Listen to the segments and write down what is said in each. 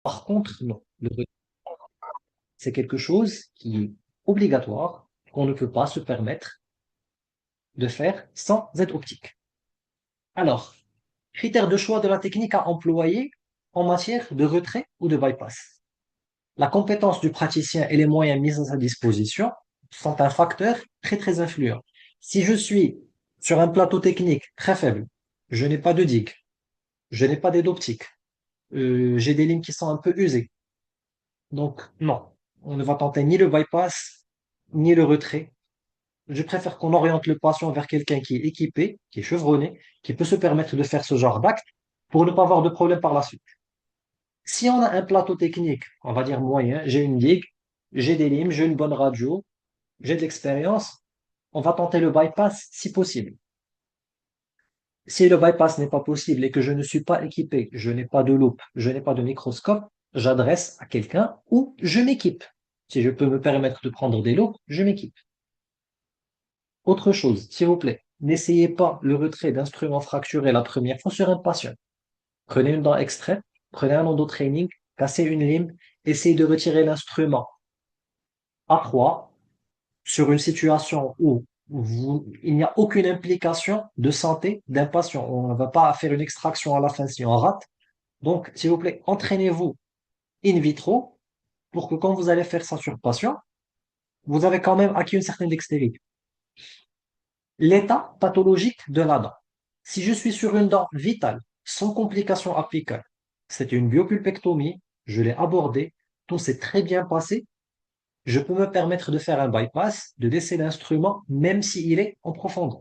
Par contre, non. C'est quelque chose qui est obligatoire, qu'on ne peut pas se permettre de faire sans aide optique. Alors, critères de choix de la technique à employer en matière de retrait ou de bypass. La compétence du praticien et les moyens mis à sa disposition sont un facteur très très influent. Si je suis sur un plateau technique très faible, je n'ai pas de digue, je n'ai pas d'aide optique, j'ai des lignes qui sont un peu usées. Donc non, on ne va tenter ni le bypass, ni le retrait. Je préfère qu'on oriente le patient vers quelqu'un qui est équipé, qui est chevronné, qui peut se permettre de faire ce genre d'acte pour ne pas avoir de problème par la suite. Si on a un plateau technique, on va dire moyen, j'ai une digue, j'ai des limes, j'ai une bonne radio, j'ai de l'expérience, on va tenter le bypass si possible. Si le bypass n'est pas possible et que je ne suis pas équipé, je n'ai pas de loupe, je n'ai pas de microscope, j'adresse à quelqu'un ou je m'équipe. Si je peux me permettre de prendre des loupes, je m'équipe. Autre chose, s'il vous plaît, n'essayez pas le retrait d'instruments fracturés la première fois sur un patient. Prenez une dent extraite, prenez un endotraining, cassez une lime, essayez de retirer l'instrument à trois sur une situation où il n'y a aucune implication de santé d'un patient. On ne va pas faire une extraction à la fin si on rate. Donc, s'il vous plaît, entraînez-vous in vitro pour que quand vous allez faire ça sur patient, vous avez quand même acquis une certaine dextérité. L'état pathologique de la dent. Si je suis sur une dent vitale, sans complications apicales, c'est une biopulpectomie, je l'ai abordée, tout s'est très bien passé, je peux me permettre de faire un bypass, de laisser l'instrument, même s'il est en profondeur.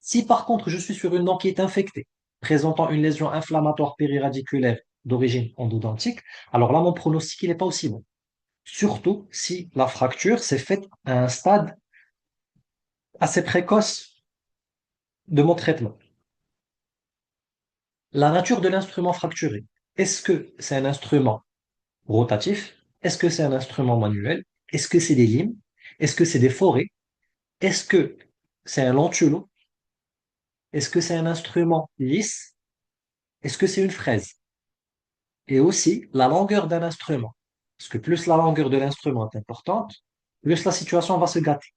Si par contre je suis sur une dent qui est infectée, présentant une lésion inflammatoire périradiculaire d'origine endodontique, alors là, mon pronostic, il n'est pas aussi bon. Surtout si la fracture s'est faite à un stade assez précoce de mon traitement. La nature de l'instrument fracturé. Est-ce que c'est un instrument rotatif? Est-ce que c'est un instrument manuel? Est-ce que c'est des limes? Est-ce que c'est des forêts? Est-ce que c'est un lentulo? Est-ce que c'est un instrument lisse? Est-ce que c'est une fraise? Et aussi la longueur d'un instrument. Parce que plus la longueur de l'instrument est importante, plus la situation va se gâter.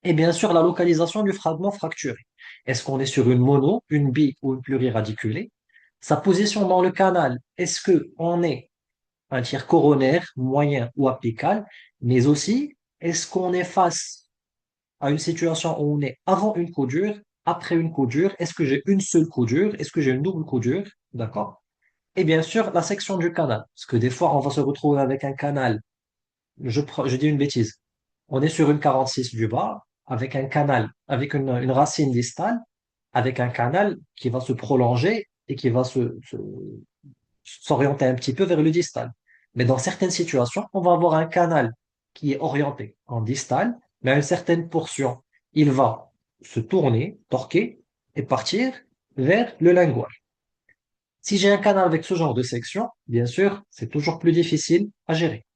Et bien sûr, la localisation du fragment fracturé. Est-ce qu'on est sur une mono, une bi ou une pluriradiculée? Sa position dans le canal. Est-ce qu'on est un tiers coronaire, moyen ou apical? Mais aussi, est-ce qu'on est face à une situation où on est avant une coudure, après une coudure? Est-ce que j'ai une seule coudure? Est-ce que j'ai une double coudure? D'accord? Et bien sûr, la section du canal. Parce que des fois, on va se retrouver avec un canal. Je dis une bêtise. On est sur une 46 du bas, avec un canal, avec une racine distale, avec un canal qui va se prolonger et qui va s'orienter un petit peu vers le distal. Mais dans certaines situations, on va avoir un canal qui est orienté en distal, mais à une certaine portion, il va se tourner, torquer et partir vers le lingual. Si j'ai un canal avec ce genre de section, bien sûr, c'est toujours plus difficile à gérer.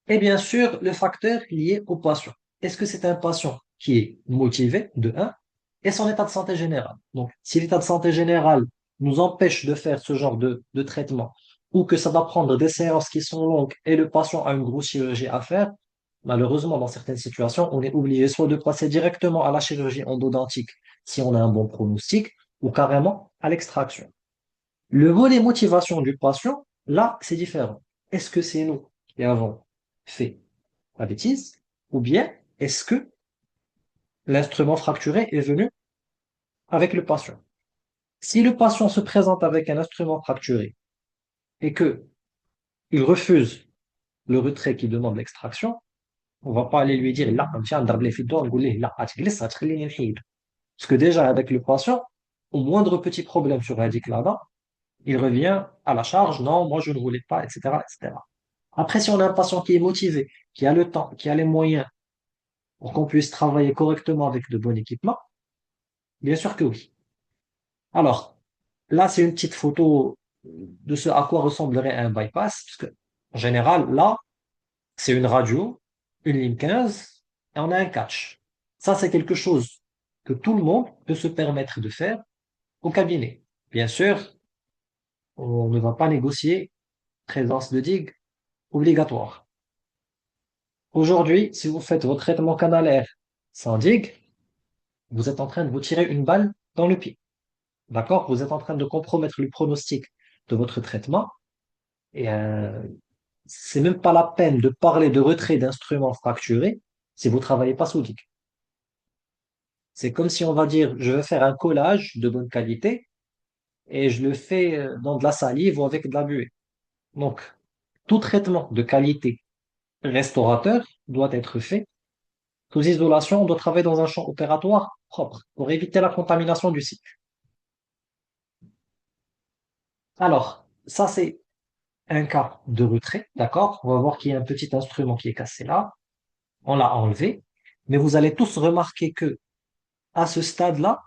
Et bien sûr, le facteur lié au patient. Est-ce que c'est un patient qui est motivé, de un, et son état de santé général? Donc, si l'état de santé général nous empêche de faire ce genre de traitement, ou que ça va prendre des séances qui sont longues et le patient a une grosse chirurgie à faire, malheureusement, dans certaines situations, on est obligé soit de passer directement à la chirurgie endodontique si on a un bon pronostic, ou carrément à l'extraction. Le volet motivation du patient, là, c'est différent. Est-ce que c'est nous qui avons fait la bêtise ou bien est-ce que l'instrument fracturé est venu avec le patient? Si le patient se présente avec un instrument fracturé et que il refuse le retrait qui demande l'extraction, on va pas aller lui dire là, tiens, نضرب لي في الدور نقول ليه لا غتجلس غتخليني نحيد. Parce que déjà avec le patient, au moindre petit problème sur la là il revient à la charge, non, moi je ne voulais pas, etc., etc. Après, si on a un patient qui est motivé, qui a le temps, qui a les moyens pour qu'on puisse travailler correctement avec de bons équipements, bien sûr que oui. Alors, là, c'est une petite photo de ce à quoi ressemblerait un bypass, parce que, en général, là, c'est une radio, une ligne 15, et on a un catch. Ça, c'est quelque chose que tout le monde peut se permettre de faire au cabinet. Bien sûr, on ne va pas négocier présence de digue obligatoire. Aujourd'hui, si vous faites votre traitement canalaire sans digue, vous êtes en train de vous tirer une balle dans le pied. D'accord? Vous êtes en train de compromettre le pronostic de votre traitement. Et c'est même pas la peine de parler de retrait d'instruments fracturés si vous travaillez pas sous digue. C'est comme si on va dire, je vais faire un collage de bonne qualité et je le fais dans de la salive ou avec de la buée. Donc, tout traitement de qualité restaurateur doit être fait sous isolation. On doit travailler dans un champ opératoire propre pour éviter la contamination du site. Alors, ça, c'est un cas de retrait, d'accord? On va voir qu'il y a un petit instrument qui est cassé là. On l'a enlevé. Mais vous allez tous remarquer que à ce stade-là,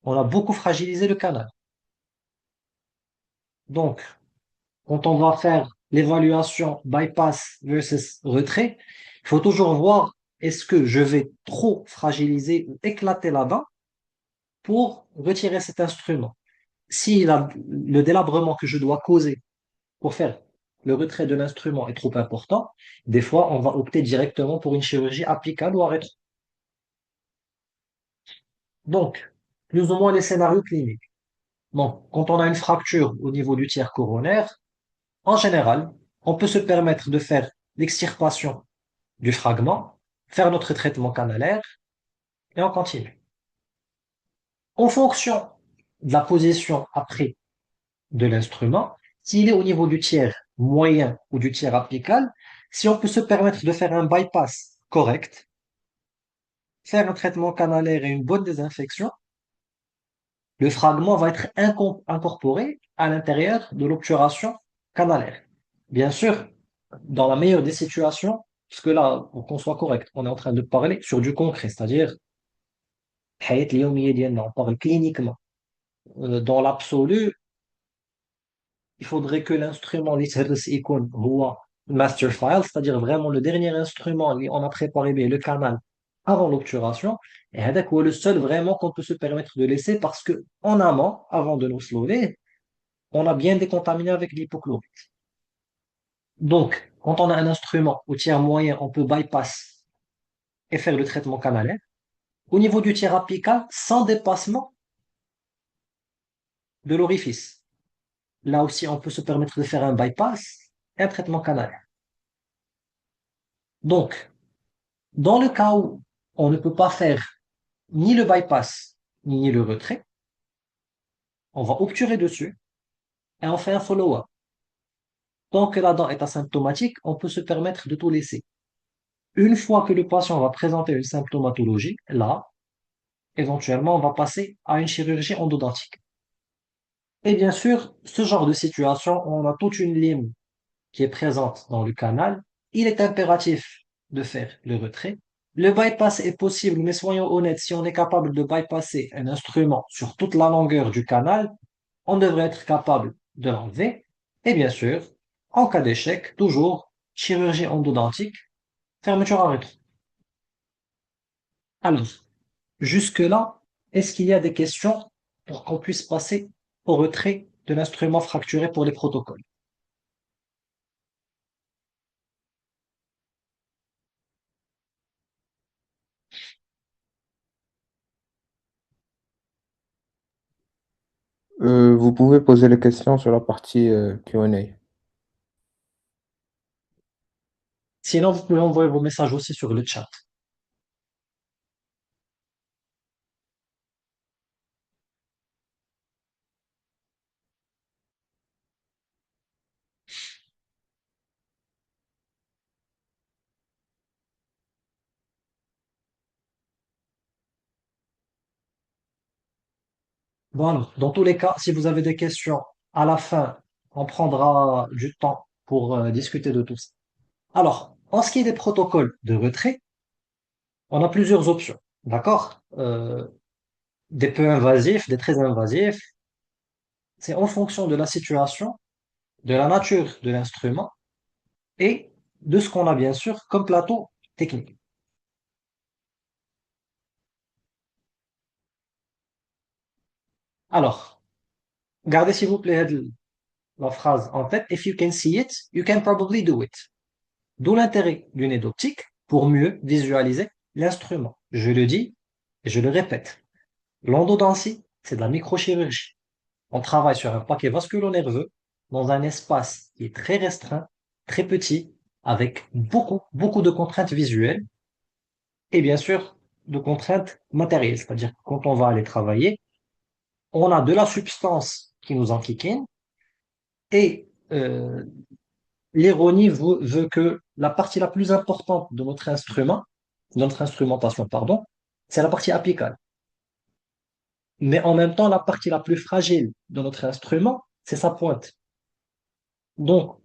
on a beaucoup fragilisé le canal. Donc, quand on va faire l'évaluation bypass versus retrait, il faut toujours voir est-ce que je vais trop fragiliser ou éclater là-bas pour retirer cet instrument. Si le délabrement que je dois causer pour faire le retrait de l'instrument est trop important, des fois, on va opter directement pour une chirurgie apicale ou à rétro. Donc, plus ou moins les scénarios cliniques. Donc, quand on a une fracture au niveau du tiers coronaire, en général, on peut se permettre de faire l'extirpation du fragment, faire notre traitement canalaire et on continue. En fonction de la position après de l'instrument, s'il est au niveau du tiers moyen ou du tiers apical, si on peut se permettre de faire un bypass correct, faire un traitement canalaire et une bonne désinfection, le fragment va être incorporé à l'intérieur de l'obturation canalaire. Bien sûr, dans la meilleure des situations, parce que là, pour qu'on soit correct, on est en train de parler sur du concret, c'est-à-dire, on parle cliniquement. Dans l'absolu, il faudrait que l'instrument اللي يتهرس يكون هو master file, c'est-à-dire vraiment le dernier instrument on a préparé bien le canal avant l'obturation. Et هذاك هو le seul vraiment qu'on peut se permettre de laisser parce que en amont, avant de nous lever, on a bien décontaminé avec l'hypochlorite. Donc, quand on a un instrument au tiers moyen, on peut bypass et faire le traitement canalaire. Au niveau du tiers apical, sans dépassement de l'orifice. Là aussi, on peut se permettre de faire un bypass et un traitement canalaire. Donc, dans le cas où on ne peut pas faire ni le bypass ni le retrait, on va obturer dessus et on fait un follow-up. Tant que la dent est asymptomatique, on peut se permettre de tout laisser. Une fois que le patient va présenter une symptomatologie, là, éventuellement, on va passer à une chirurgie endodontique. Et bien sûr, ce genre de situation, on a toute une lime qui est présente dans le canal. Il est impératif de faire le retrait. Le bypass est possible, mais soyons honnêtes, si on est capable de bypasser un instrument sur toute la longueur du canal, on devrait être capable de l'enlever. Et bien sûr, en cas d'échec, toujours chirurgie endodontique, fermeture à rétro. Alors, jusque-là, est-ce qu'il y a des questions pour qu'on puisse passer au retrait de l'instrument fracturé pour les protocoles? Vous pouvez poser les questions sur la partie Q&A. Sinon, vous pouvez envoyer vos messages aussi sur le chat. Voilà. Dans tous les cas, si vous avez des questions, à la fin, on prendra du temps pour discuter de tout ça. Alors, en ce qui est des protocoles de retrait, on a plusieurs options. D'accord? Des peu invasifs, des très invasifs. C'est en fonction de la situation, de la nature de l'instrument et de ce qu'on a bien sûr comme plateau technique. Alors, Gardez s'il vous plaît la phrase en tête. If you can see it, you can probably do it. D'où l'intérêt d'une aide optique pour mieux visualiser l'instrument. Je le dis et je le répète. L'endodontie, c'est de la microchirurgie. On travaille sur un paquet vasculo-nerveux dans un espace qui est très restreint, très petit, avec beaucoup, beaucoup de contraintes visuelles et bien sûr de contraintes matérielles. C'est-à-dire que quand on va aller travailler, on a de la substance qui nous enquiquine et l'ironie veut que la partie la plus importante de notre instrumentation, pardon, c'est la partie apicale. Mais en même temps, la partie la plus fragile de notre instrument, c'est sa pointe. Donc,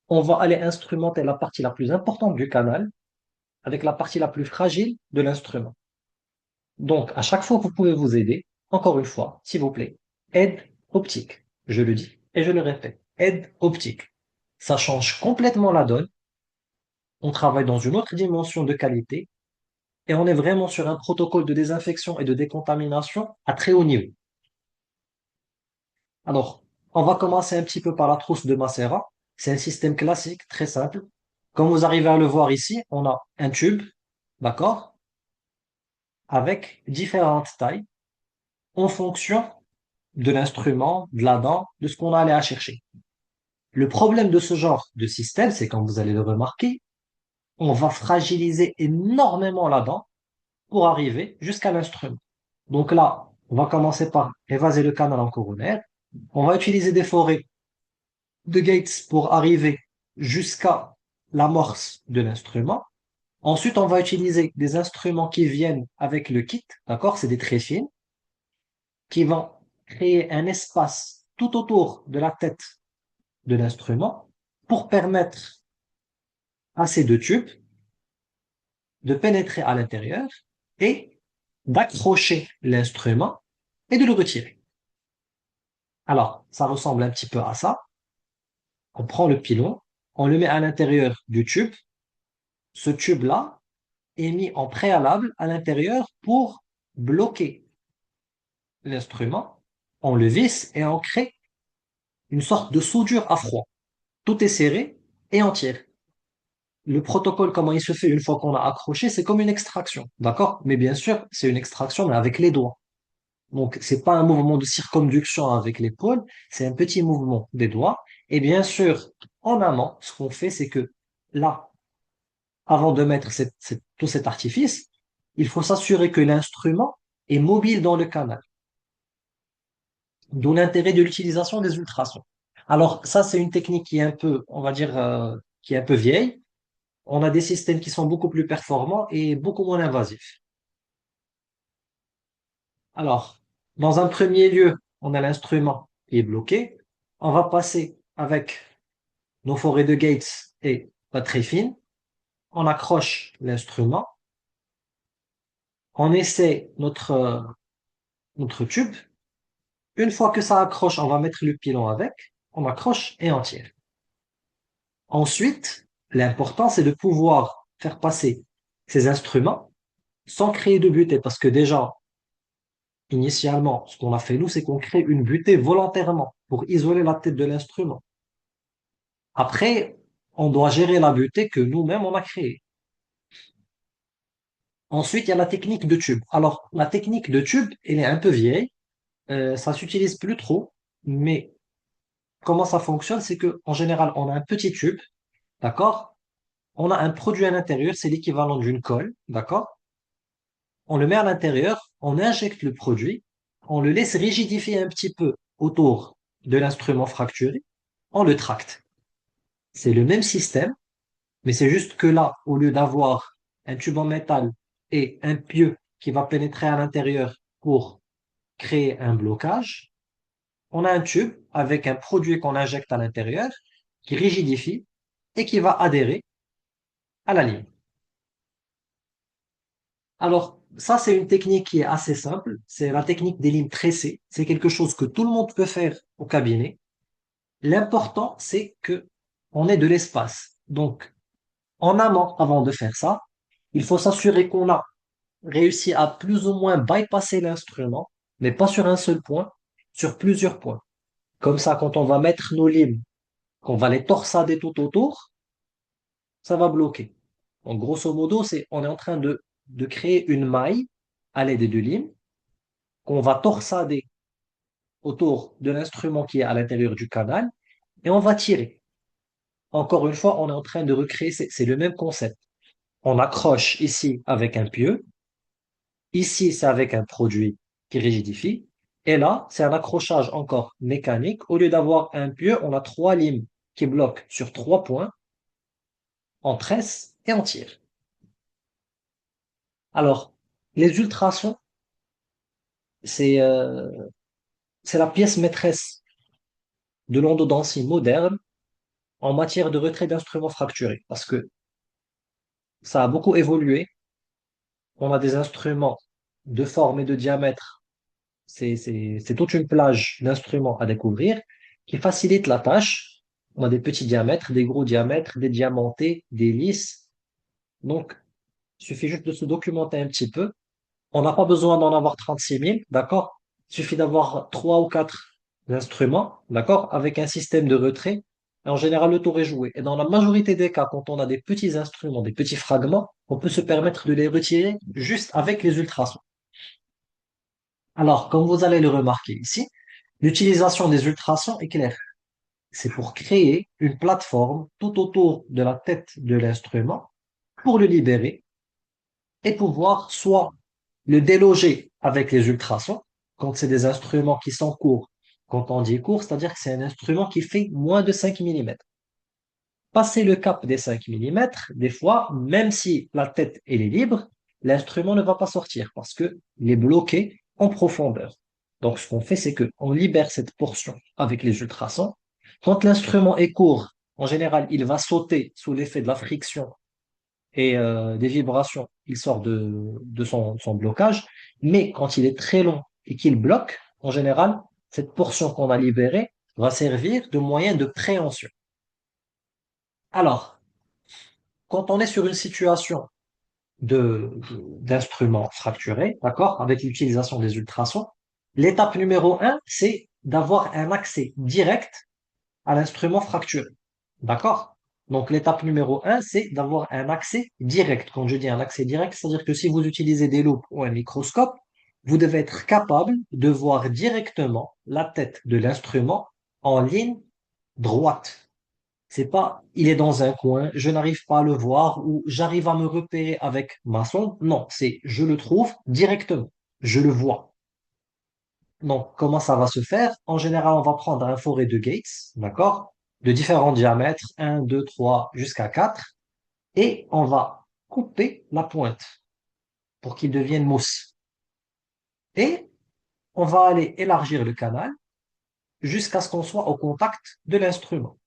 on va aller instrumenter la partie la plus importante du canal avec la partie la plus fragile de l'instrument. Donc, à chaque fois que vous pouvez vous aider, encore une fois, s'il vous plaît, aide optique. Je le dis et je le répète, aide optique. Ça change complètement la donne. On travaille dans une autre dimension de qualité et on est vraiment sur un protocole de désinfection et de décontamination à très haut niveau. Alors, on va commencer un petit peu par la trousse de Macera. C'est un système classique, très simple. Comme vous arrivez à le voir ici, on a un tube, d'accord, avec différentes tailles en fonction de l'instrument, de la dent, de ce qu'on a allé à chercher. Le problème de ce genre de système, c'est quand vous allez le remarquer, on va fragiliser énormément la dent pour arriver jusqu'à l'instrument. Donc là, on va commencer par évaser le canal en coronaire. On va utiliser des forêts de Gates pour arriver jusqu'à l'amorce de l'instrument. Ensuite, on va utiliser des instruments qui viennent avec le kit, d'accord? C'est des traits fines qui vont créer un espace tout autour de la tête de l'instrument pour permettre à ces deux tubes de pénétrer à l'intérieur et d'accrocher l'instrument et de le retirer. Alors, ça ressemble un petit peu à ça. On prend le pilon, on le met à l'intérieur du tube. Ce tube-là est mis en préalable à l'intérieur pour bloquer l'instrument. On le visse et on crée une sorte de soudure à froid. Tout est serré et entier. Le protocole, comment il se fait une fois qu'on a accroché, c'est comme une extraction, d'accord? Mais bien sûr, c'est une extraction, mais avec les doigts. Donc, c'est pas un mouvement de circonduction avec l'épaule, c'est un petit mouvement des doigts. Et bien sûr, en amont, ce qu'on fait, c'est que là, avant de mettre tout cet artifice, il faut s'assurer que l'instrument est mobile dans le canal. D'où l'intérêt de l'utilisation des ultrasons. Alors, ça, c'est une technique qui est un peu, on va dire, qui est un peu vieille. On a des systèmes qui sont beaucoup plus performants et beaucoup moins invasifs. Alors, dans un premier lieu, on a l'instrument qui est bloqué. On va passer avec nos forêts de Gates et la très fine. On accroche l'instrument. On essaie notre tube. Une fois que ça accroche, on va mettre le pilon avec. On accroche et on tire. Ensuite, l'important, c'est de pouvoir faire passer ces instruments sans créer de butée. Parce que déjà, initialement, ce qu'on a fait nous, c'est qu'on crée une butée volontairement pour isoler la tête de l'instrument. Après, on doit gérer la butée que nous-mêmes on a créée. Ensuite, il y a la technique de tube. Alors, la technique de tube, elle est un peu vieille, ça s'utilise plus trop, mais comment ça fonctionne, c'est que en général, on a un petit tube, d'accord? On a un produit à l'intérieur, c'est l'équivalent d'une colle, d'accord? On le met à l'intérieur, on injecte le produit, on le laisse rigidifier un petit peu autour de l'instrument fracturé, on le tracte. C'est le même système, mais c'est juste que là, au lieu d'avoir un tube en métal et un pieu qui va pénétrer à l'intérieur pour créer un blocage, on a un tube avec un produit qu'on injecte à l'intérieur qui rigidifie et qui va adhérer à la ligne. Alors, ça, c'est une technique qui est assez simple. C'est la technique des limes tressées. C'est quelque chose que tout le monde peut faire au cabinet. L'important, c'est que on ait de l'espace. Donc, en amont, avant de faire ça, il faut s'assurer qu'on a réussi à plus ou moins bypasser l'instrument, mais pas sur un seul point, sur plusieurs points. Comme ça, quand on va mettre nos limes, qu'on va les torsader tout autour, ça va bloquer. Donc, grosso modo, on est en train de créer une maille à l'aide de limes qu'on va torsader autour de l'instrument qui est à l'intérieur du canal et on va tirer. Encore une fois, on est en train de recréer, c'est le même concept. On accroche ici avec un pieu, ici c'est avec un produit qui rigidifie, et là c'est un accrochage encore mécanique. Au lieu d'avoir un pieu, on a trois limes qui bloquent sur trois points, on tresse et on tire. Alors, les ultrasons, c'est c'est la pièce maîtresse de l'endodontie moderne en matière de retrait d'instruments fracturés, parce que ça a beaucoup évolué. On a des instruments de forme et de diamètre. C'est toute une plage d'instruments à découvrir qui facilite la tâche. On a des petits diamètres, des gros diamètres, des diamantés, des lisses. Donc, il suffit juste de se documenter un petit peu. On n'a pas besoin d'en avoir 36 000, d'accord? Il suffit d'avoir trois ou quatre instruments, d'accord? Avec un système de retrait. Et en général, le tour est joué. Et dans la majorité des cas, quand on a des petits instruments, des petits fragments, on peut se permettre de les retirer juste avec les ultrasons. Alors, comme vous allez le remarquer ici, l'utilisation des ultrasons est claire. C'est pour créer une plateforme tout autour de la tête de l'instrument pour le libérer et pouvoir soit le déloger avec les ultrasons, quand c'est des instruments qui sont courts. Quand on dit court, c'est-à-dire que c'est un instrument qui fait moins de 5 mm. Passer le cap des 5 mm, des fois, même si la tête elle est libre, l'instrument ne va pas sortir parce qu'il est bloqué en profondeur. Donc, ce qu'on fait, c'est qu'on libère cette portion avec les ultrasons. Quand l'instrument est court, en général, il va sauter sous l'effet de la friction et des vibrations. Il sort de son blocage. Mais quand il est très long et qu'il bloque, en général, cette portion qu'on a libérée va servir de moyen de préhension. Alors, quand on est sur une situation d'instruments fracturés, d'accord, avec l'utilisation des ultrasons, l'étape numéro un, c'est d'avoir un accès direct à l'instrument fracturé. D'accord? Donc, l'étape numéro un, c'est d'avoir un accès direct. Quand je dis un accès direct, c'est-à-dire que si vous utilisez des loupes ou un microscope, vous devez être capable de voir directement la tête de l'instrument en ligne droite. C'est pas, il est dans un coin, je n'arrive pas à le voir ou j'arrive à me repérer avec ma sonde. Non, c'est je le trouve directement. Je le vois. Donc, comment ça va se faire? En général, on va prendre un forêt de Gates, d'accord? De différents diamètres, un, 2, 3, jusqu'à 4, et on va couper la pointe pour qu'il devienne mousse. Et on va aller élargir le canal jusqu'à ce qu'on soit au contact de l'instrument.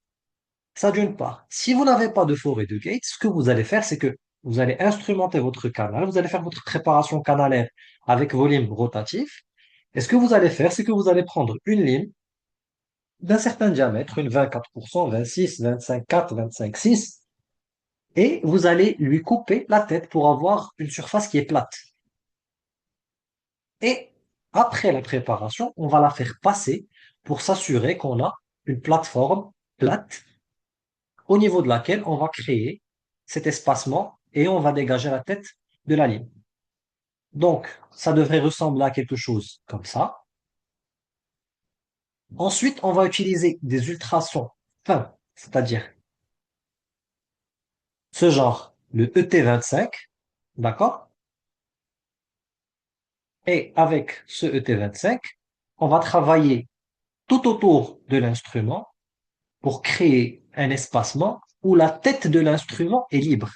Ça d'une part. Si vous n'avez pas de forêt de Gates, ce que vous allez faire, c'est que vous allez instrumenter votre canal, vous allez faire votre préparation canalaire avec vos limes rotatifs. Et ce que vous allez faire, c'est que vous allez prendre une lime d'un certain diamètre, une 24%, 26, 25, 4, 25, 6, et vous allez lui couper la tête pour avoir une surface qui est plate. Et après la préparation, on va la faire passer pour s'assurer qu'on a une plateforme plate au niveau de laquelle on va créer cet espacement et on va dégager la tête de la ligne. Donc, ça devrait ressembler à quelque chose comme ça. Ensuite, on va utiliser des ultrasons fins, c'est-à-dire ce genre, le ET25, d'accord? Et avec ce ET25, on va travailler tout autour de l'instrument pour créer un espacement où la tête de l'instrument est libre.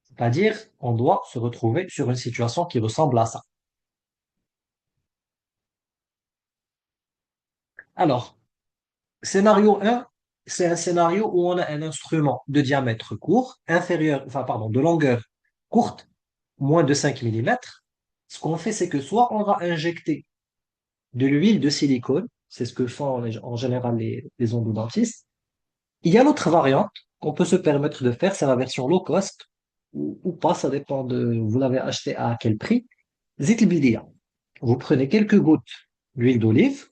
C'est-à-dire, on doit se retrouver sur une situation qui ressemble à ça. Alors, scénario 1, c'est un scénario où on a un instrument de diamètre court, inférieur, enfin, pardon, de longueur courte, moins de 5 mm. Ce qu'on fait, c'est que soit on va injecter de l'huile de silicone, c'est ce que font en général les endodontistes. Il y a l'autre variante qu'on peut se permettre de faire, c'est la version low cost, ou pas, ça dépend de vous l'avez acheté à quel prix. Zitbidia. Vous prenez quelques gouttes l'huile d'olive.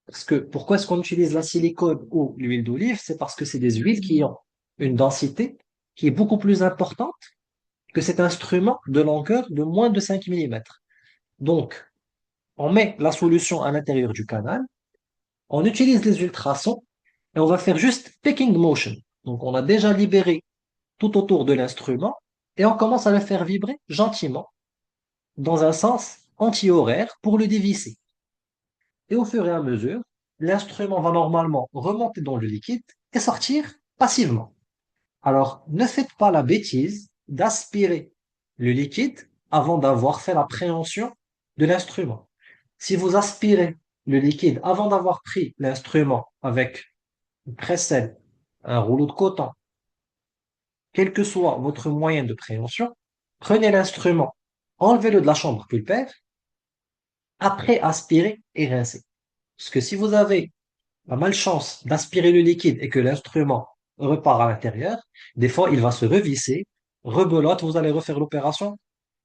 Parce que pourquoi est-ce qu'on utilise la silicone ou l'huile d'olive? C'est parce que c'est des huiles qui ont une densité qui est beaucoup plus importante que cet instrument de longueur de moins de 5 millimètres. Donc, on met la solution à l'intérieur du canal, on utilise les ultrasons et on va faire juste picking motion. Donc, on a déjà libéré tout autour de l'instrument et on commence à le faire vibrer gentiment dans un sens anti-horaire pour le dévisser. Et au fur et à mesure, l'instrument va normalement remonter dans le liquide et sortir passivement. Alors, ne faites pas la bêtise d'aspirer le liquide avant d'avoir fait la préhension de l'instrument. Si vous aspirez le liquide avant d'avoir pris l'instrument avec une presse-sel, un rouleau de coton, quel que soit votre moyen de préhension, prenez l'instrument, enlevez-le de la chambre pulpaire, après aspirez et rincez. Parce que si vous avez la malchance d'aspirer le liquide et que l'instrument repart à l'intérieur, des fois il va se revisser, rebelote, vous allez refaire l'opération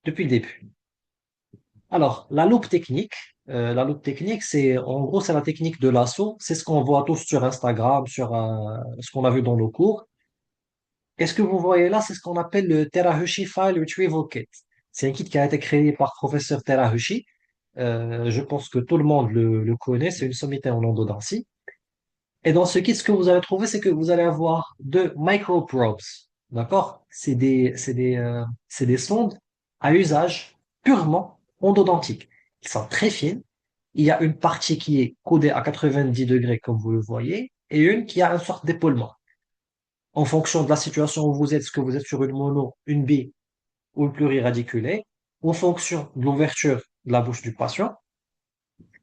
depuis le début. Alors, la loupe technique, c'est en gros c'est la technique de lasso, c'est ce qu'on voit tous sur Instagram, sur ce qu'on a vu dans nos cours. Et ce que vous voyez là, c'est ce qu'on appelle le Terahushi File Retrieval Kit. C'est un kit qui a été créé par professeur Terahushi. Je pense que tout le monde le connaît, c'est une sommité en endodancie. Et dans ce kit, ce que vous allez trouver, c'est que vous allez avoir deux microprobes. D'accord? C'est des sondes à usage purement endodontique. Ils sont très fines. Il y a une partie qui est codée à 90 degrés, comme vous le voyez, et une qui a une sorte d'épaulement. En fonction de la situation où vous êtes, est-ce que vous êtes sur une mono, une bi ou une pluriradiculée, en fonction de l'ouverture de la bouche du patient,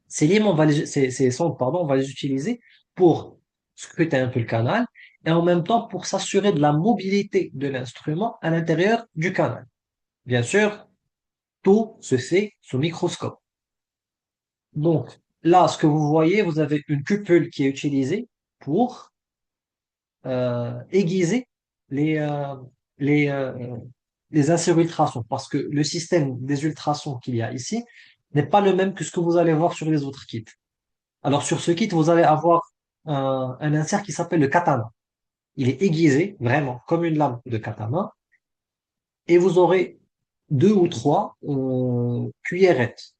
ces sondes, pardon, on va les utiliser pour scruter un peu le canal et en même temps pour s'assurer de la mobilité de l'instrument à l'intérieur du canal. Bien sûr, tout se fait sous microscope. Donc, là, ce que vous voyez, vous avez une cupule qui est utilisée pour aiguiser les, euh, les, euh, les inséro-ultrasons parce que le système des ultrasons qu'il y a ici n'est pas le même que ce que vous allez voir sur les autres kits. Alors sur ce kit, vous allez avoir un insert qui s'appelle le katana. Il est aiguisé, vraiment, comme une lame de katana. Et vous aurez deux ou trois cuillerette.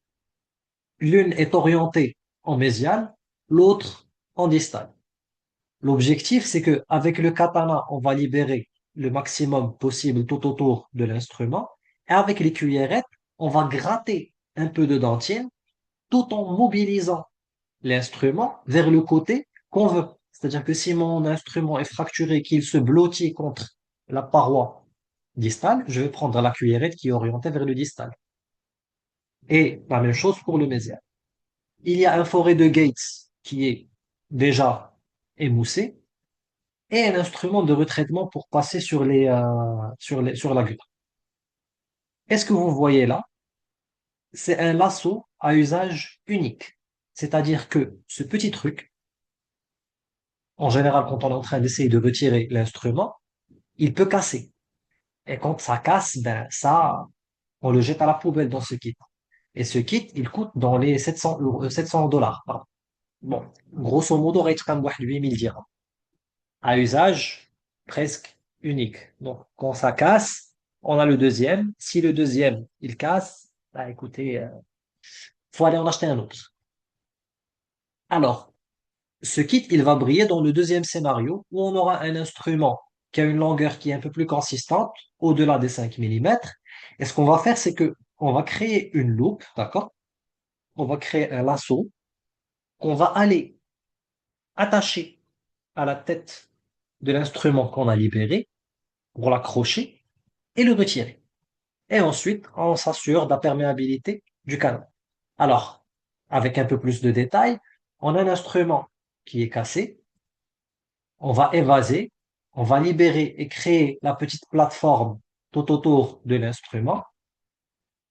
L'une est orientée en mésial, l'autre en distal. L'objectif, c'est que avec le katana, on va libérer le maximum possible tout autour de l'instrument. Et avec les cuillerette, on va gratter un peu de dentine tout en mobilisant l'instrument vers le côté qu'on veut. C'est-à-dire que si mon instrument est fracturé, qu'il se blottit contre la paroi distale, je vais prendre la cuillerette qui est orientée vers le distal. Et la même chose pour le mésial. Il y a un forêt de Gates qui est déjà émoussé et un instrument de retraitement pour passer sur la gutta. Et ce que vous voyez là, c'est un lasso à usage unique. C'est-à-dire que ce petit truc, en général, quand on est en train d'essayer de retirer l'instrument, il peut casser. Et quand ça casse, ben ça, on le jette à la poubelle dans ce kit. Et ce kit, il coûte dans les 700 euros, 700 dollars. Pardon. Bon, grosso modo, rate comme 8000 dirhams. À usage presque unique. Donc, quand ça casse, on a le deuxième. Si le deuxième, il casse, bah écoutez, faut aller en acheter un autre. Alors, ce kit, il va briller dans le deuxième scénario où on aura un instrument qui a une longueur qui est un peu plus consistante, au-delà des 5 millimètres. Et ce qu'on va faire, c'est que on va créer une loupe, d'accord? On va créer un lasso qu'on va aller attacher à la tête de l'instrument qu'on a libéré pour l'accrocher et le retirer. Et ensuite, on s'assure de la perméabilité du canal. Alors, avec un peu plus de détails, on a un instrument qui est cassé, on va évaser, on va libérer et créer la petite plateforme tout autour de l'instrument.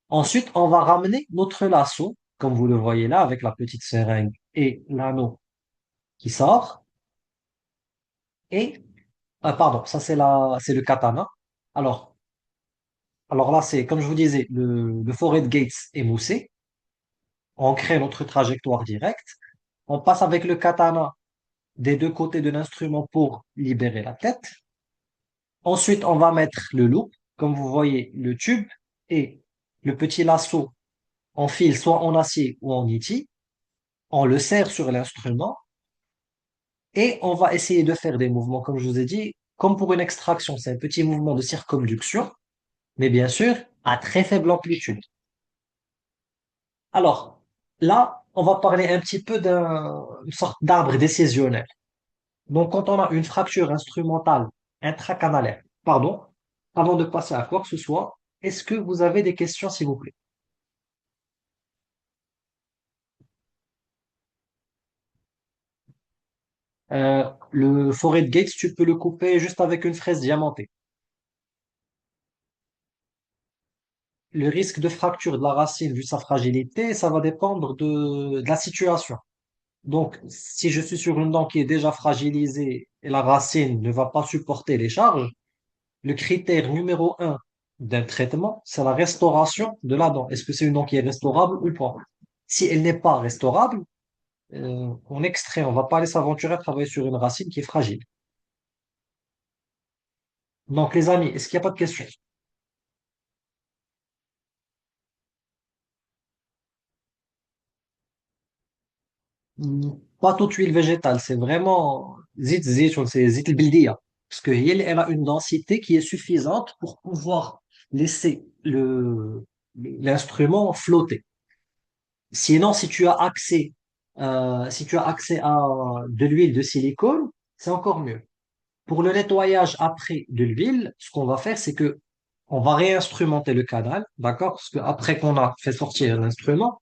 Ensuite, on va ramener notre lasso, comme vous le voyez là, avec la petite seringue et l'anneau qui sort. Et, pardon, ça c'est le katana. Alors, alors là, c'est, comme je vous disais, le forehead gates émoussé. on crée notre trajectoire directe, on passe avec le katana des deux côtés de l'instrument pour libérer la tête. Ensuite, on va mettre le loop, comme vous voyez, le tube et le petit lasso en fil, soit en acier ou en iti. On le serre sur l'instrument et on va essayer de faire des mouvements, comme je vous ai dit, comme pour une extraction. C'est un petit mouvement de circonduction, mais bien sûr, à très faible amplitude. Alors, là, on va parler un petit peu d'une sorte d'arbre décisionnel. Donc, quand on a une fracture instrumentale intracanalaire, pardon, avant de passer à quoi que ce soit, est-ce que vous avez des questions, s'il vous plaît? Le forêt de Gates, tu peux le couper juste avec une fraise diamantée. Le risque de fracture de la racine, vu sa fragilité, ça va dépendre de la situation. Donc, si je suis sur une dent qui est déjà fragilisée et la racine ne va pas supporter les charges, le critère numéro un d'un traitement, c'est la restauration de la dent. Est-ce que c'est une dent qui est restaurable ou pas? Si elle n'est pas restaurable, on extrait, on va pas aller s'aventurer à travailler sur une racine qui est fragile. Donc, les amis, est-ce qu'il n'y a pas de questions? Pas toute huile végétale, c'est vraiment zit zitoun, c'est zit البلدية. Parce que elle a une densité qui est suffisante pour pouvoir laisser l'instrument flotter. Sinon, si tu as accès à de l'huile de silicone, c'est encore mieux. Pour le nettoyage après de l'huile, ce qu'on va faire, c'est que on va réinstrumenter le canal, d'accord? Parce que après qu'on a fait sortir l'instrument,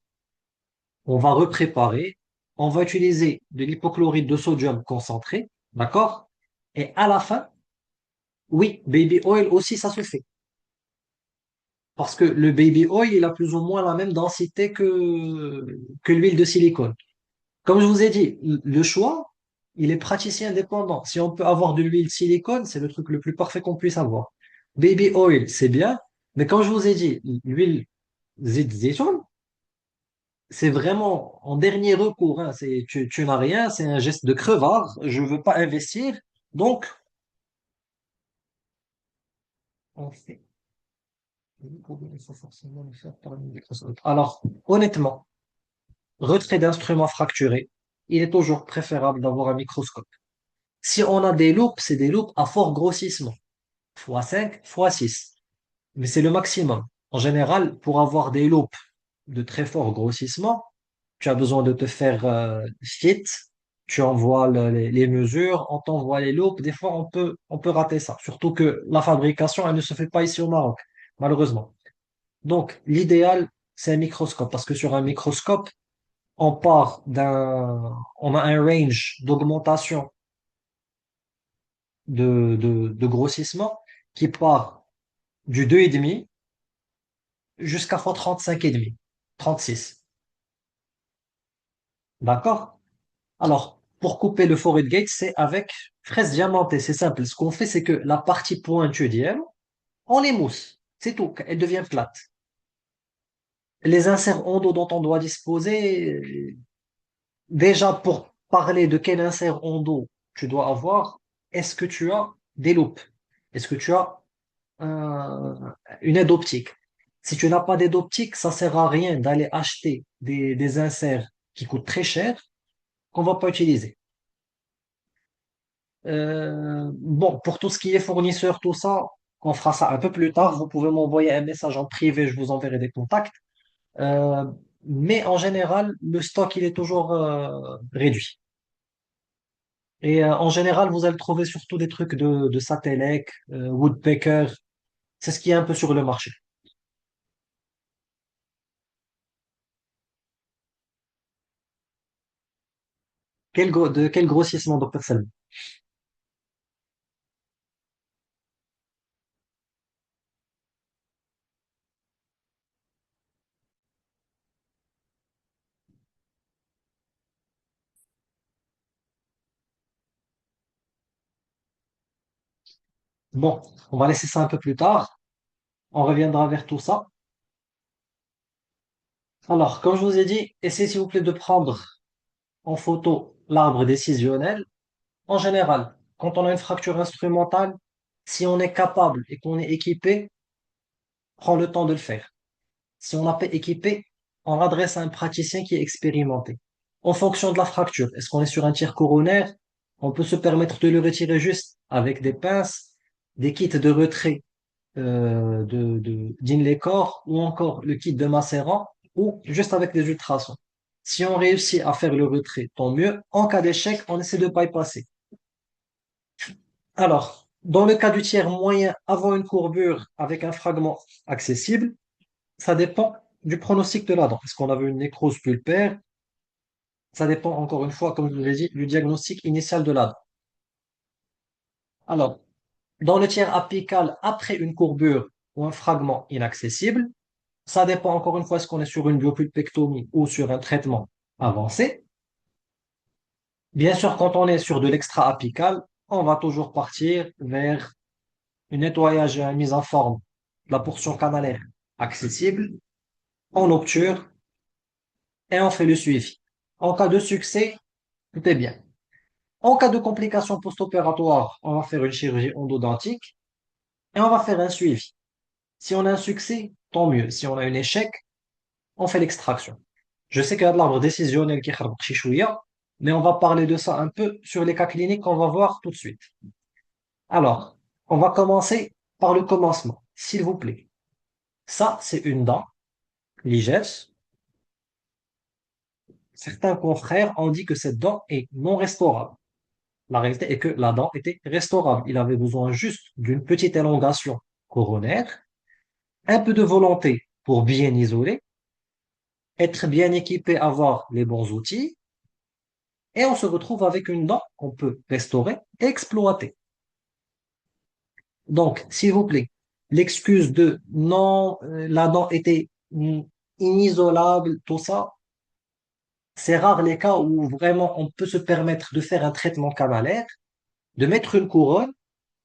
on va repréparer, on va utiliser de l'hypochlorite de sodium concentré, d'accord? Et à la fin, oui, baby oil aussi, ça se fait. Parce que le baby oil, il a plus ou moins la même densité que l'huile de silicone. Comme je vous ai dit, le choix, il est praticien dépendant. Si on peut avoir de l'huile silicone, c'est le truc le plus parfait qu'on puisse avoir. Baby oil, c'est bien, mais comme je vous ai dit, l'huile zit zitoun, c'est vraiment en dernier recours, hein. Tu n'as rien, c'est un geste de crevard. Je ne veux pas investir. Donc, on fait. Il faut forcément le faire par une Microsoft. Alors, honnêtement, retrait d'instruments fracturés, il est toujours préférable d'avoir un microscope. Si on a des loupes, c'est des loupes à fort grossissement, fois 5, fois 6. Mais c'est le maximum. En général, pour avoir des loupes de très fort grossissement, tu as besoin de te faire fit, tu envoies les mesures, on t'envoie les loupes. Des fois, on peut rater ça. Surtout que la fabrication, elle ne se fait pas ici au Maroc, malheureusement. Donc, l'idéal, c'est un microscope, parce que sur un microscope, on a un range d'augmentation de grossissement qui part du 2,5 jusqu'à fois 35,5, 36. D'accord? Alors, pour couper le forêt de gate, c'est avec fraise diamantée. C'est simple. Ce qu'on fait, c'est que la partie pointue d'hier, on l'émousse. C'est tout. Elle devient plate. Les inserts endos dont on doit disposer, déjà pour parler de quel insert endo tu dois avoir, est-ce que tu as des loupes? Est-ce que tu as une aide optique? Si tu n'as pas d'aide optique, ça sert à rien d'aller acheter des inserts qui coûtent très cher qu'on va pas utiliser. Bon, pour tout ce qui est fournisseur, tout ça, on fera ça un peu plus tard. Vous pouvez m'envoyer un message en privé, je vous enverrai des contacts. Euh, mais en général, le stock, il est toujours réduit. Et en général, vous allez trouver surtout des trucs de Satellec, Woodpecker. C'est ce qui est un peu sur le marché. De quel grossissement, docteur Salm? Bon, on va laisser ça un peu plus tard. On reviendra vers tout ça. Alors, comme je vous ai dit, essayez s'il vous plaît de prendre en photo l'arbre décisionnel. En général, quand on a une fracture instrumentale, si on est capable et qu'on est équipé, prends le temps de le faire. Si on n'a pas équipé, on l'adresse à un praticien qui est expérimenté. En fonction de la fracture, est-ce qu'on est sur un tir coronaire? On peut se permettre de le retirer juste avec des pinces, des kits de retrait d'Inlay Core ou encore le kit de macérant ou juste avec des ultrasons. Si on réussit à faire le retrait, tant mieux. En cas d'échec, on essaie de bypasser. Alors, dans le cas du tiers moyen avant une courbure avec un fragment accessible, ça dépend du pronostic de la dent. Est-ce qu'on avait une nécrose pulpaire? Ça dépend encore une fois, comme je vous l'ai dit, du diagnostic initial de la dent. Alors, dans le tiers apical après une courbure ou un fragment inaccessible, ça dépend encore une fois est-ce qu'on est sur une biopulpectomie ou sur un traitement avancé. Bien sûr, quand on est sur de l'extra-apical, on va toujours partir vers un nettoyage et une mise en forme de la portion canalaire accessible, on obture et on fait le suivi. En cas de succès, tout est bien. En cas de complications post-opératoires, on va faire une chirurgie endodontique et on va faire un suivi. Si on a un succès, tant mieux. Si on a un échec, on fait l'extraction. Je sais qu'il y a de l'arbre décisionnel qui est chouïa, mais on va parler de ça un peu sur les cas cliniques qu'on va voir tout de suite. Alors, on va commencer par le commencement, s'il vous plaît. Ça, c'est une dent, l'IGES. Certains confrères ont dit que cette dent est non restaurable. La réalité est que la dent était restaurable. Il avait besoin juste d'une petite élongation coronaire, un peu de volonté pour bien isoler, être bien équipé, avoir les bons outils, et on se retrouve avec une dent qu'on peut restaurer et exploiter. Donc, s'il vous plaît, l'excuse de non, la dent était inisolable, tout ça, c'est rare les cas où vraiment on peut se permettre de faire un traitement canalaire, de mettre une couronne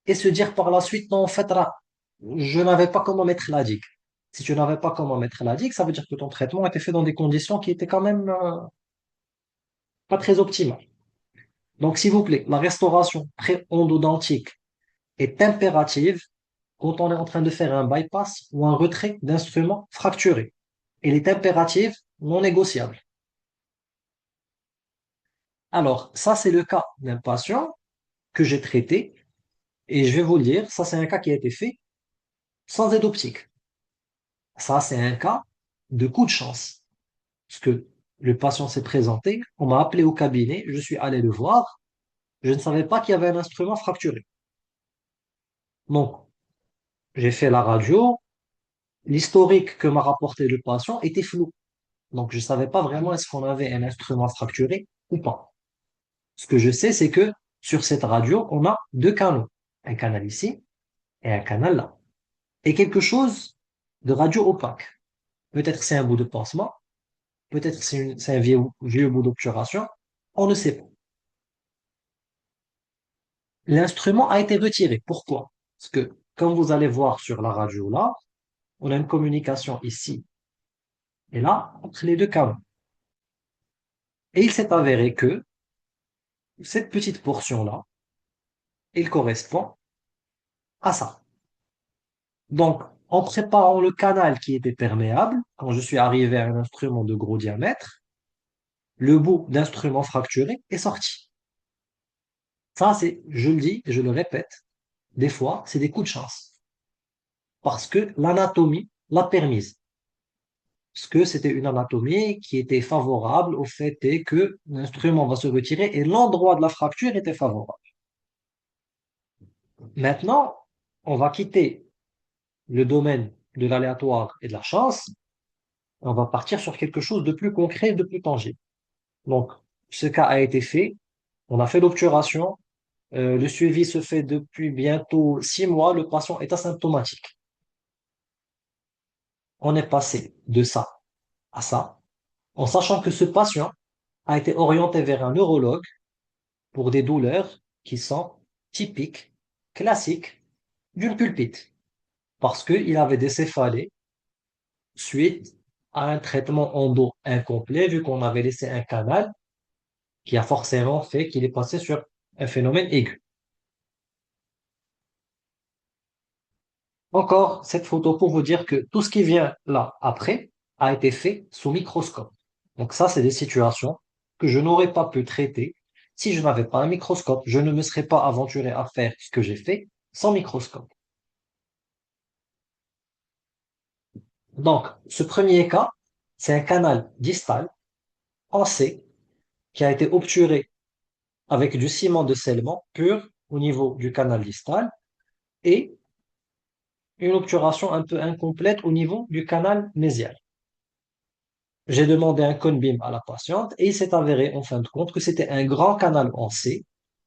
et se dire par la suite, non, en fait, là, je n'avais pas comment mettre la digue. Si tu n'avais pas comment mettre la digue, ça veut dire que ton traitement était fait dans des conditions qui étaient quand même pas très optimales. Donc, s'il vous plaît, la restauration pré-endodontique est impérative quand on est en train de faire un bypass ou un retrait d'instruments fracturés. Elle est impérative, non négociable. Alors, ça, c'est le cas d'un patient que j'ai traité et je vais vous le dire, ça, c'est un cas qui a été fait sans aide optique. Ça, c'est un cas de coup de chance. Parce que le patient s'est présenté, on m'a appelé au cabinet, je suis allé le voir, je ne savais pas qu'il y avait un instrument fracturé. Donc, j'ai fait la radio, l'historique que m'a rapporté le patient était flou. Donc, je ne savais pas vraiment est-ce qu'on avait un instrument fracturé ou pas. Ce que je sais, c'est que sur cette radio, on a deux canaux. Un canal ici et un canal là. Et quelque chose de radio opaque. Peut-être c'est un bout de pansement, peut-être c'est un vieux bout d'obturation, on ne sait pas. L'instrument a été retiré. Pourquoi? Parce que, comme vous allez voir sur la radio là, on a une communication ici et là entre les deux canaux. Et il s'est avéré que cette petite portion-là, elle correspond à ça. Donc, en préparant le canal qui était perméable, quand je suis arrivé à un instrument de gros diamètre, le bout d'instrument fracturé est sorti. Ça, c'est, je le dis et je le répète, des fois, c'est des coups de chance. Parce que l'anatomie l'a permise. Parce que c'était une anatomie qui était favorable au fait est que l'instrument va se retirer et l'endroit de la fracture était favorable. Maintenant, on va quitter le domaine de l'aléatoire et de la chance. On va partir sur quelque chose de plus concret, de plus tangible. Donc, ce cas a été fait. On a fait l'obturation. Le suivi se fait depuis bientôt 6 mois. Le patient est asymptomatique. On est passé de ça à ça, en sachant que ce patient a été orienté vers un neurologue pour des douleurs qui sont typiques, classiques d'une pulpite, parce qu'il avait des céphalées suite à un traitement endo incomplet, vu qu'on avait laissé un canal qui a forcément fait qu'il est passé sur un phénomène aigu. Encore cette photo pour vous dire que tout ce qui vient là après a été fait sous microscope. Donc ça, c'est des situations que je n'aurais pas pu traiter si je n'avais pas un microscope. Je ne me serais pas aventuré à faire ce que j'ai fait sans microscope. Donc, ce premier cas, c'est un canal distal en C qui a été obturé avec du ciment de scellement pur au niveau du canal distal et une obturation un peu incomplète au niveau du canal mésial. J'ai demandé un cone beam à la patiente et il s'est avéré en fin de compte que c'était un grand canal en C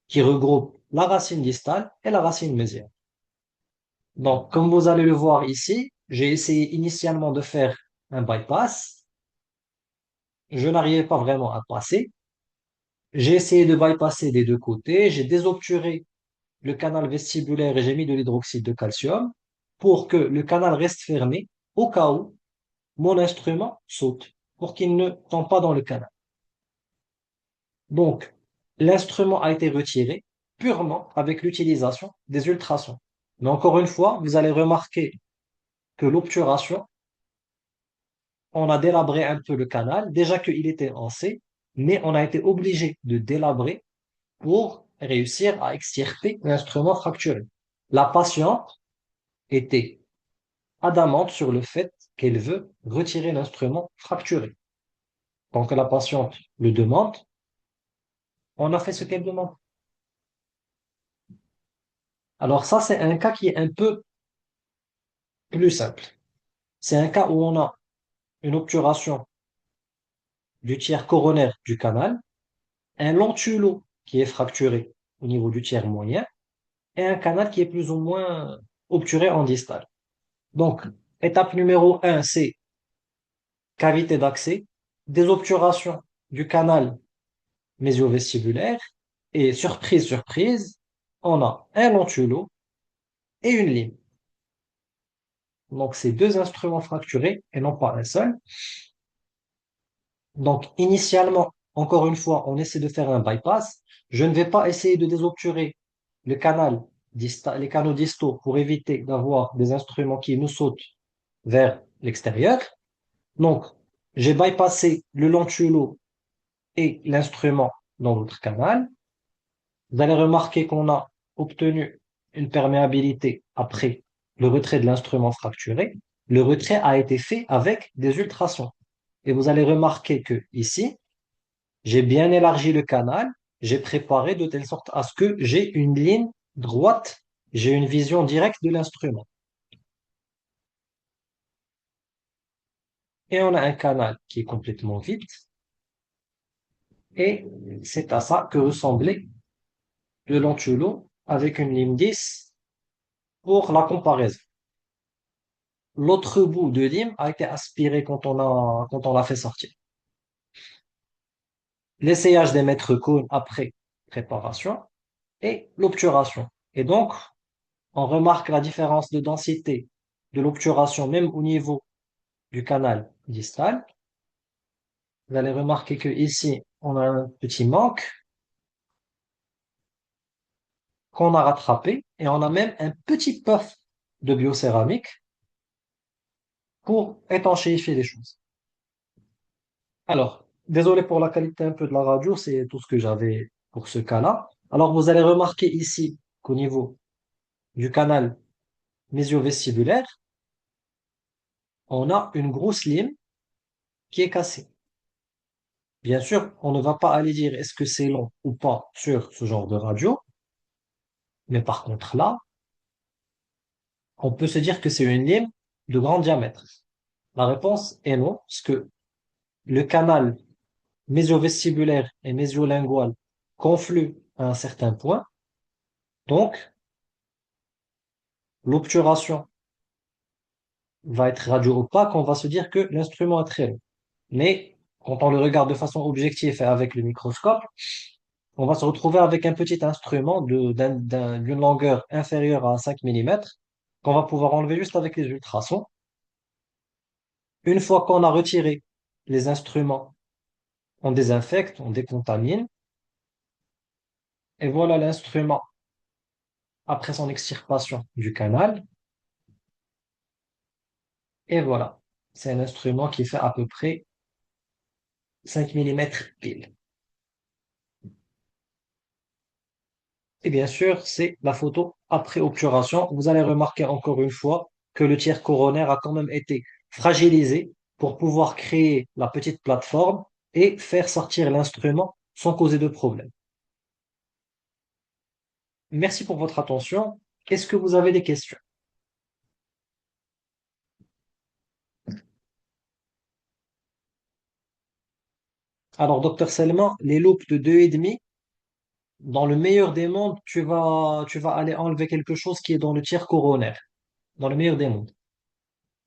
qui regroupe la racine distale et la racine mésiale. Donc, comme vous allez le voir ici, j'ai essayé initialement de faire un bypass. Je n'arrivais pas vraiment à passer. J'ai essayé de bypasser des deux côtés. J'ai désobturé le canal vestibulaire et j'ai mis de l'hydroxyde de calcium pour que le canal reste fermé au cas où mon instrument saute, pour qu'il ne tombe pas dans le canal. Donc, l'instrument a été retiré purement avec l'utilisation des ultrasons. Mais encore une fois, vous allez remarquer que l'obturation, on a délabré un peu le canal, déjà qu'il était en C, mais on a été obligé de délabrer pour réussir à extirper l'instrument fracturé. La patiente était adamante sur le fait qu'elle veut retirer l'instrument fracturé. Donc la patiente le demande, on a fait ce qu'elle demande. Alors ça, c'est un cas qui est un peu plus simple. C'est un cas où on a une obturation du tiers coronaire du canal, un lentulo qui est fracturé au niveau du tiers moyen et un canal qui est plus ou moins obturé en distal. Donc, étape numéro un, c'est cavité d'accès, des obturations du canal mésio-vestibulaire et surprise, surprise, on a un lentulo et une lime. Donc, c'est deux instruments fracturés et non pas un seul. Donc, initialement, encore une fois, on essaie de faire un bypass. Je ne vais pas essayer de désobturer le canal les canaux distaux pour éviter d'avoir des instruments qui nous sautent vers l'extérieur. Donc, j'ai bypassé le lentulo et l'instrument dans l'autre canal. Vous allez remarquer qu'on a obtenu une perméabilité après le retrait de l'instrument fracturé. Le retrait a été fait avec des ultrasons. Et vous allez remarquer que ici, j'ai bien élargi le canal, j'ai préparé de telle sorte à ce que j'ai une ligne droite, j'ai une vision directe de l'instrument. Et on a un canal qui est complètement vide. Et c'est à ça que ressemblait le lentulo avec une lime 10 pour la comparaison. L'autre bout de lime a été aspiré quand on l'a fait sortir. L'essayage des mètres cônes après préparation et l'obturation. Et donc, on remarque la différence de densité de l'obturation même au niveau du canal distal. Vous allez remarquer que ici, on a un petit manque qu'on a rattrapé et on a même un petit puff de biocéramique pour étanchéifier les choses. Alors, désolé pour la qualité un peu de la radio, c'est tout ce que j'avais pour ce cas-là. Alors, vous allez remarquer ici qu'au niveau du canal mésio-vestibulaire, on a une grosse lime qui est cassée. Bien sûr, on ne va pas aller dire est-ce que c'est long ou pas sur ce genre de radio, mais par contre là, on peut se dire que c'est une lime de grand diamètre. La réponse est non, parce que le canal mésio-vestibulaire et mésio-lingual confluent à un certain point, donc l'obturation va être radio-opaque, on va se dire que l'instrument est très long. Mais quand on le regarde de façon objective et avec le microscope, on va se retrouver avec un petit instrument d'une longueur inférieure à 5 mm qu'on va pouvoir enlever juste avec les ultrasons. Une fois qu'on a retiré les instruments, on désinfecte, on décontamine, et voilà l'instrument après son extirpation du canal. Et voilà, c'est un instrument qui fait à peu près 5 millimètres pile. Et bien sûr, c'est la photo après obturation. Vous allez remarquer encore une fois que le tiers coronaire a quand même été fragilisé pour pouvoir créer la petite plateforme et faire sortir l'instrument sans causer de problème. Merci pour votre attention. Est-ce que vous avez des questions? Alors, docteur Selman, les loupes de 2,5, dans le meilleur des mondes, tu vas aller enlever quelque chose qui est dans le tiers coronaire, dans le meilleur des mondes.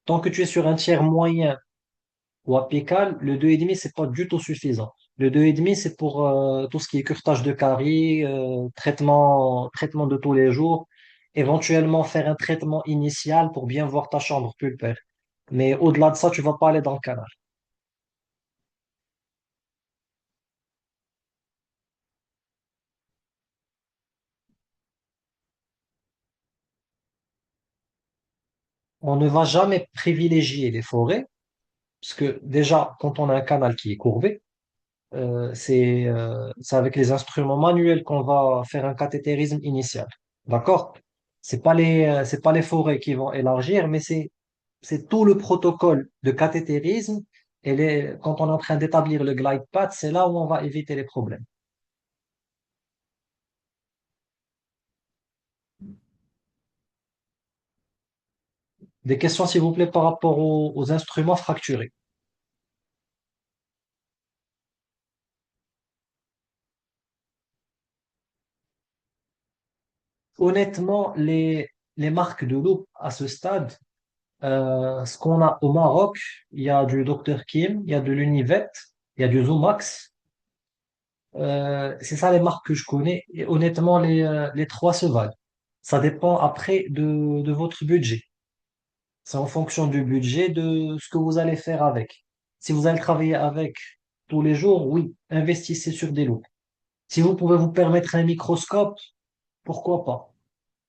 Tant que tu es sur un tiers moyen ou apical, le 2,5, c'est pas du tout suffisant. Le 2,5, c'est pour tout ce qui est curetage de caries, traitement de tous les jours, éventuellement faire un traitement initial pour bien voir ta chambre pulpaire. Mais au-delà de ça, tu vas pas aller dans le canal. On ne va jamais privilégier les forêts, parce que déjà, quand on a un canal qui est courbé, c'est avec les instruments manuels qu'on va faire un cathétérisme initial. D'accord? C'est pas les forêts qui vont élargir, mais c'est tout le protocole de cathétérisme. Quand on est en train d'établir le glide path, c'est là où on va éviter les problèmes. Des questions, s'il vous plaît, par rapport aux instruments fracturés. Honnêtement, les marques de loupe à ce stade, ce qu'on a au Maroc, il y a du Dr. Kim, il y a de l'Univet, il y a du Zoomax. C'est ça les marques que je connais. Et honnêtement, les trois se valent. Ça dépend après de votre budget. C'est en fonction du budget de ce que vous allez faire avec. Si vous allez travailler avec tous les jours, oui, investissez sur des loupes. Si vous pouvez vous permettre un microscope, pourquoi pas?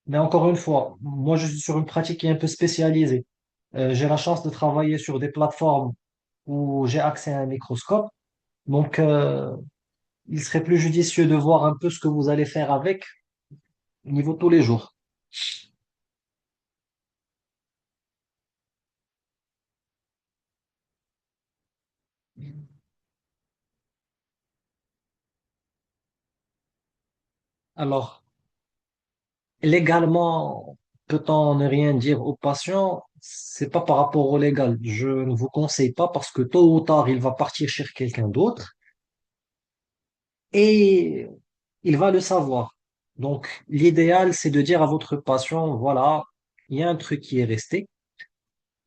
Mais encore une fois, moi je suis sur une pratique qui est un peu spécialisée. J'ai la chance de travailler sur des plateformes où j'ai accès à un microscope. Donc, il serait plus judicieux de voir un peu ce que vous allez faire avec au niveau tous les jours. Alors, légalement, peut-on ne rien dire aux patients? C'est pas par rapport au légal. Je ne vous conseille pas parce que tôt ou tard, il va partir chez quelqu'un d'autre et il va le savoir. Donc, l'idéal, c'est de dire à votre patient, voilà, il y a un truc qui est resté.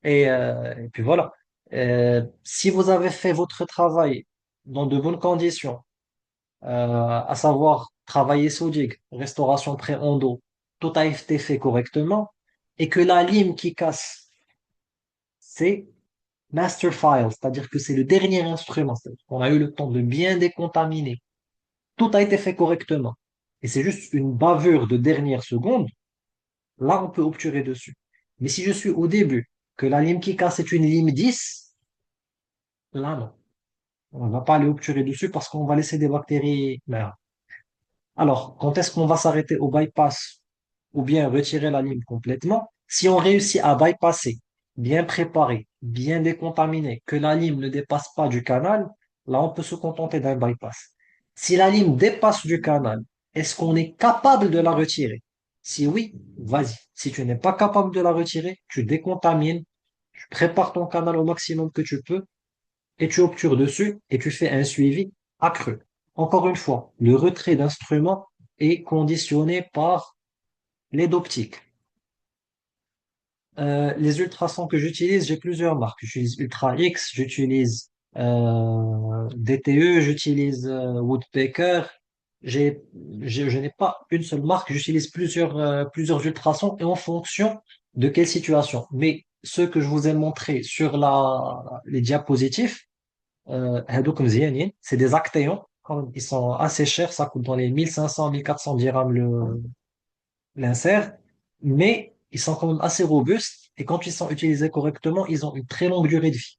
Et puis voilà. Si vous avez fait votre travail dans de bonnes conditions, à savoir travailler sodique, restauration pré-endo, tout a été fait correctement, et que la lime qui casse, c'est master file, c'est-à-dire que c'est le dernier instrument, c'est-à-dire qu'on a eu le temps de bien décontaminer, tout a été fait correctement, et c'est juste une bavure de dernière seconde, là on peut obturer dessus. Mais si je suis au début, que la lime qui casse est une lime 10, là non, on ne va pas aller obturer dessus parce qu'on va laisser des bactéries. Merde. Alors, quand est-ce qu'on va s'arrêter au bypass ou bien retirer la lime complètement? Si on réussit à bypasser, bien préparer, bien décontaminer, que la lime ne dépasse pas du canal, là, on peut se contenter d'un bypass. Si la lime dépasse du canal, est-ce qu'on est capable de la retirer? Si oui, vas-y. Si tu n'es pas capable de la retirer, tu décontamines, tu prépares ton canal au maximum que tu peux et tu obtures dessus et tu fais un suivi accru. Encore une fois, le retrait d'instruments est conditionné par l'aide optique. Les ultrasons que j'utilise, j'ai plusieurs marques. J'utilise Ultra X, j'utilise DTE, j'utilise Woodpecker. J'ai, je n'ai pas une seule marque, j'utilise plusieurs ultrasons et en fonction de quelle situation. Mais ceux que je vous ai montrés sur les diapositives, هادوك مزيانين. C'est des actéons. Ils sont assez chers, ça coûte dans les 1500, 1400 dirhams l'insert, mais ils sont quand même assez robustes et quand ils sont utilisés correctement, ils ont une très longue durée de vie.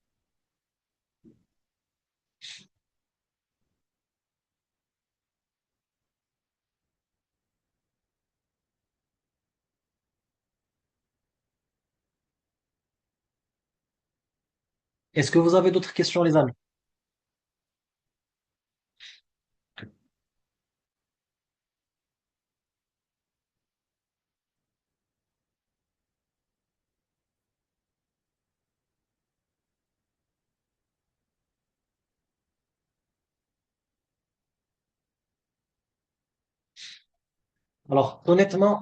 Est-ce que vous avez d'autres questions, les amis? Alors, honnêtement,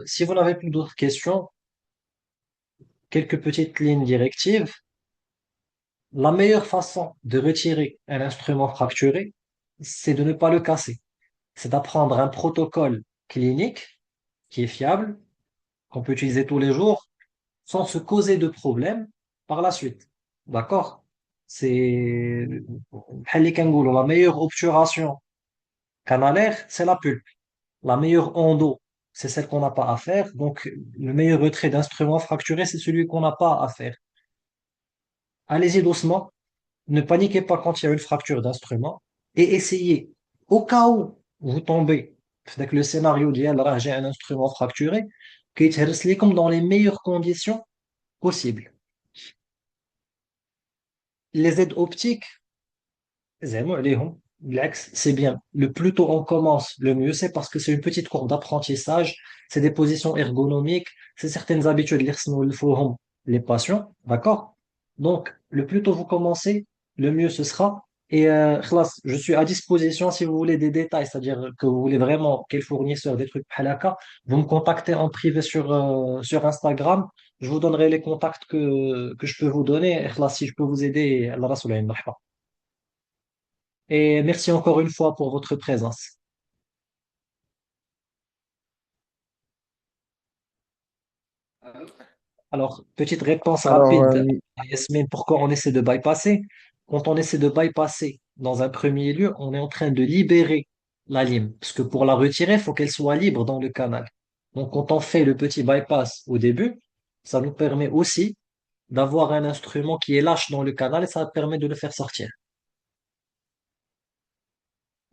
si vous n'avez plus d'autres questions, quelques petites lignes directives. La meilleure façon de retirer un instrument fracturé, c'est de ne pas le casser. C'est d'apprendre un protocole clinique qui est fiable, qu'on peut utiliser tous les jours, sans se causer de problème par la suite. D'accord? C'est بحال اللي كنقولوا la meilleure obturation canalaire, c'est la pulpe. La meilleure endo, c'est celle qu'on n'a pas à faire. Donc, le meilleur retrait d'instrument fracturé, c'est celui qu'on n'a pas à faire. Allez-y doucement. Ne paniquez pas quand il y a une fracture d'instrument et essayez, au cas où vous tombez avec le scénario d'IA, j'ai un instrument fracturé, qu'il te comme dans les meilleures conditions possibles. Les aides optiques, زعما عليهم. بالعكس, c'est bien. Le plus tôt on commence, le mieux c'est parce que c'est une petite courbe d'apprentissage, c'est des positions ergonomiques, c'est certaines habitudes اللي خصنا نولفوهم les patients, d'accord? Donc, le plus tôt vous commencez, le mieux ce sera. Et خلاص, je suis à disposition si vous voulez des détails, c'est-à-dire que vous voulez vraiment quel fournisseur, des trucs بحال هكا, vous me contactez en privé sur Instagram, je vous donnerai les contacts que je peux vous donner. Et خلاص, si je peux vous aider, Allah رسول عين مرحبا. Et merci encore une fois pour votre présence. Alors, petite réponse Alors, rapide à Yasmine, pourquoi on essaie de bypasser? Quand on essaie de bypasser, dans un premier lieu, on est en train de libérer la lime, parce que pour la retirer, il faut qu'elle soit libre dans le canal. Donc, quand on fait le petit bypass au début, ça nous permet aussi d'avoir un instrument qui est lâche dans le canal et ça permet de le faire sortir.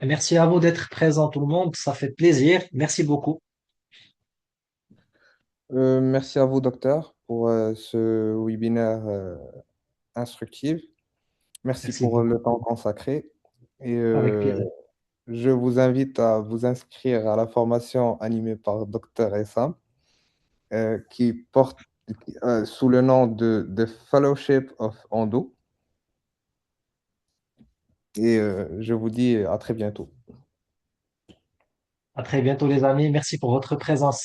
Et merci à vous d'être présent tout le monde, ça fait plaisir. Merci beaucoup. merci à vous, docteur, pour ce webinaire instructif. Merci Merci pour le beaucoup. temps consacré. Et Avec plaisir. je vous invite à vous inscrire à la formation animée par Dr. Essam, qui porte sous le nom de Fellowship of Endo. Et je vous dis à très bientôt. À très bientôt, les amis. Merci pour votre présence.